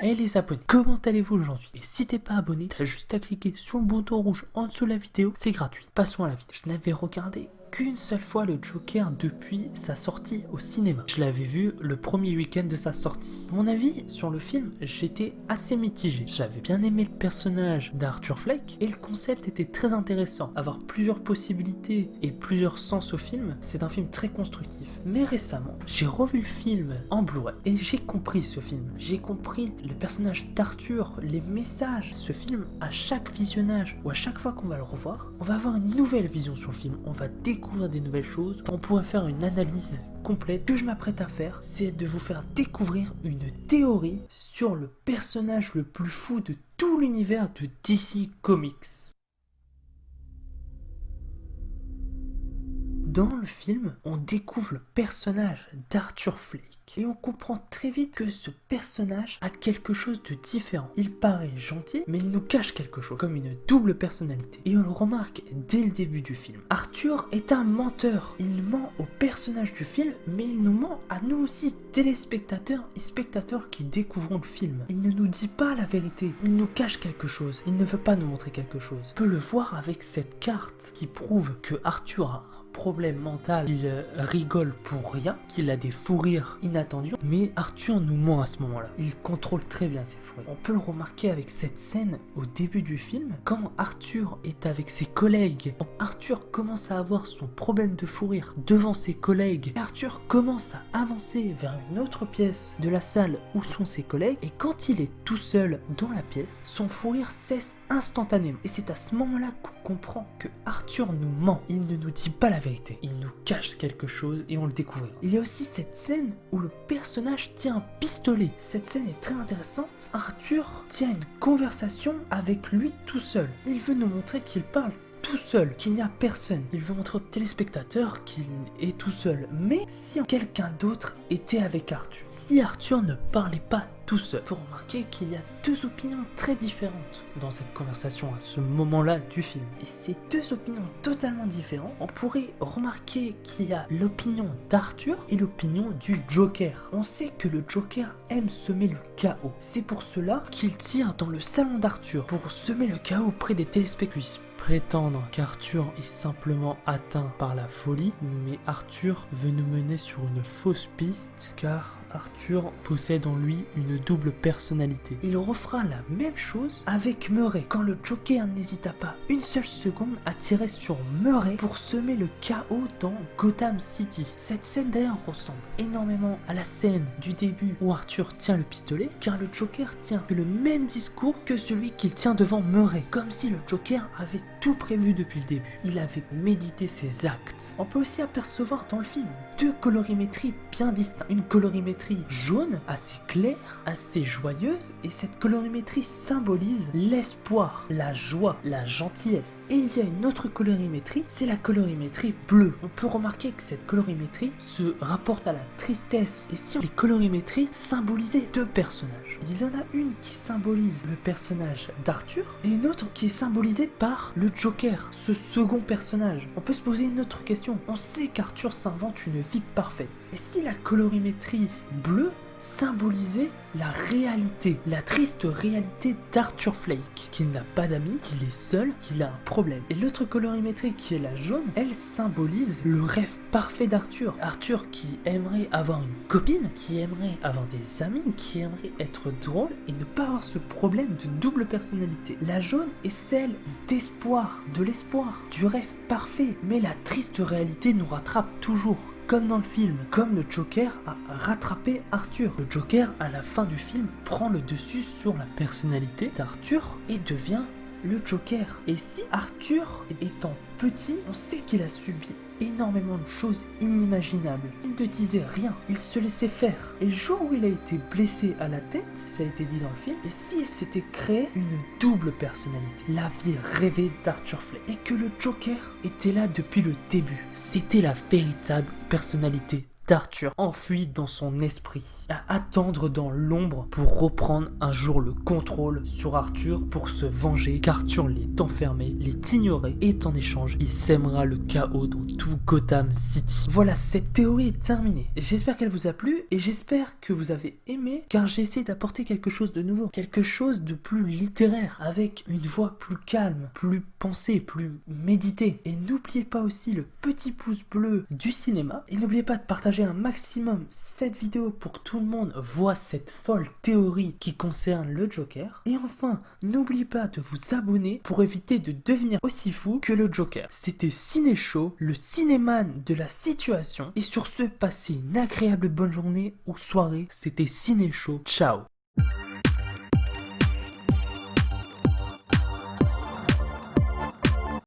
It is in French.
Hey les abonnés, comment allez-vous aujourd'hui? Et si t'es pas abonné, t'as juste à cliquer sur le bouton rouge en dessous de la vidéo, c'est gratuit. Passons à la vidéo. Je n'avais regardé qu'une seule fois le Joker depuis sa sortie au cinéma. Je l'avais vu le premier week-end de sa sortie. Mon avis sur le film, j'étais assez mitigé. J'avais bien aimé le personnage d'Arthur Fleck et le concept était très intéressant. Avoir plusieurs possibilités et plusieurs sens au film, c'est un film très constructif. Mais récemment, j'ai revu le film en Blu-ray et j'ai compris ce film. J'ai compris le personnage d'Arthur, les messages. Ce film, à chaque visionnage ou à chaque fois qu'on va le revoir, on va avoir une nouvelle vision sur le film. On va découvrir des nouvelles choses. On pourrait faire une analyse complète. Ce que je m'apprête à faire, c'est de vous faire découvrir une théorie sur le personnage le plus fou de tout l'univers de DC Comics. Dans le film, on découvre le personnage d'Arthur Fleck et on comprend très vite que ce personnage a quelque chose de différent. Il paraît gentil, mais il nous cache quelque chose, comme une double personnalité. Et on le remarque dès le début du film. Arthur est un menteur. Il ment au personnage du film, mais il nous ment à nous aussi, téléspectateurs et spectateurs qui découvrons le film. Il ne nous dit pas la vérité. Il nous cache quelque chose. Il ne veut pas nous montrer quelque chose. On peut le voir avec cette carte qui prouve que Arthur a problème mental, il rigole pour rien, qu'il a des fous rires inattendus, mais Arthur nous ment à ce moment-là. Il contrôle très bien ses fous rires. On peut le remarquer avec cette scène au début du film, quand Arthur est avec ses collègues. Arthur commence à avoir son problème de fou rire devant ses collègues. Arthur commence à avancer vers une autre pièce de la salle où sont ses collègues, et quand il est tout seul dans la pièce, son fou rire cesse instantanément. Et c'est à ce moment-là qu'on comprend que Arthur nous ment. Il ne nous dit pas la vérité. Il nous cache quelque chose et on le découvrira. Il y a aussi cette scène où le personnage tient un pistolet. Cette scène est très intéressante. Arthur tient une conversation avec lui tout seul. Il veut nous montrer qu'il parle tout seul, qu'il n'y a personne. Il veut montrer aux téléspectateurs qu'il est tout seul. Mais si quelqu'un d'autre était avec Arthur, si Arthur ne parlait pas tout seul, il faut remarquer qu'il y a deux opinions très différentes dans cette conversation à ce moment-là du film. Et ces deux opinions totalement différentes, on pourrait remarquer qu'il y a l'opinion d'Arthur et l'opinion du Joker. On sait que le Joker aime semer le chaos. C'est pour cela qu'il tire dans le salon d'Arthur pour semer le chaos auprès des téléspectateurs. Prétendre qu'Arthur est simplement atteint par la folie, mais Arthur veut nous mener sur une fausse piste, car Arthur possède en lui une double personnalité. Il refera la même chose avec Murray, quand le Joker n'hésita pas une seule seconde à tirer sur Murray pour semer le chaos dans Gotham City. Cette scène d'ailleurs ressemble énormément à la scène du début où Arthur tient le pistolet, car le Joker tient le même discours que celui qu'il tient devant Murray, comme si le Joker avait tout prévu depuis le début. Il avait médité ses actes. On peut aussi apercevoir dans le film deux colorimétries bien distinctes. Une colorimétrie jaune, assez claire, assez joyeuse, et cette colorimétrie symbolise l'espoir, la joie, la gentillesse. Et il y a une autre colorimétrie, c'est la colorimétrie bleue. On peut remarquer que cette colorimétrie se rapporte à la tristesse. Et si les colorimétries symbolisaient deux personnages, il y en a une qui symbolise le personnage d'Arthur et une autre qui est symbolisée par le Joker, ce second personnage. On peut se poser une autre question. On sait qu'Arthur s'invente une vie parfaite. Et si la colorimétrie bleue symbolisait la réalité, la triste réalité d'Arthur Fleck, qu'il n'a pas d'amis, qu'il est seul, qu'il a un problème. Et l'autre colorimétrie qui est la jaune, elle symbolise le rêve parfait d'Arthur. Arthur qui aimerait avoir une copine, qui aimerait avoir des amis, qui aimerait être drôle et ne pas avoir ce problème de double personnalité. La jaune est celle d'espoir, de l'espoir, du rêve parfait. Mais la triste réalité nous rattrape toujours. Comme dans le film, comme le Joker a rattrapé Arthur. Le Joker, à la fin du film, prend le dessus sur la personnalité d'Arthur et devient le Joker. Et si Arthur, étant petit, on sait qu'il a subi énormément de choses inimaginables. Il ne disait rien, il se laissait faire. Et le jour où il a été blessé à la tête, ça a été dit dans le film, et s'il s'était créé une double personnalité, la vie rêvée d'Arthur Fleck, et que le Joker était là depuis le début, c'était la véritable personnalité d'Arthur enfui dans son esprit, à attendre dans l'ombre pour reprendre un jour le contrôle sur Arthur pour se venger qu'Arthur l'ait enfermé, l'ait ignoré et en échange, il sèmera le chaos dans tout Gotham City. Voilà, cette théorie est terminée. J'espère qu'elle vous a plu et j'espère que vous avez aimé car j'ai essayé d'apporter quelque chose de nouveau, quelque chose de plus littéraire, avec une voix plus calme, plus pensée, plus méditée. Et n'oubliez pas aussi le petit pouce bleu du cinéma et n'oubliez pas de partager un maximum cette vidéo pour que tout le monde voit cette folle théorie qui concerne le Joker. Et enfin, n'oubliez pas de vous abonner pour éviter de devenir aussi fou que le Joker. C'était Ciné Show, le cinéman de la situation. Et sur ce, passez une agréable bonne journée ou soirée. C'était Ciné Show. Ciao.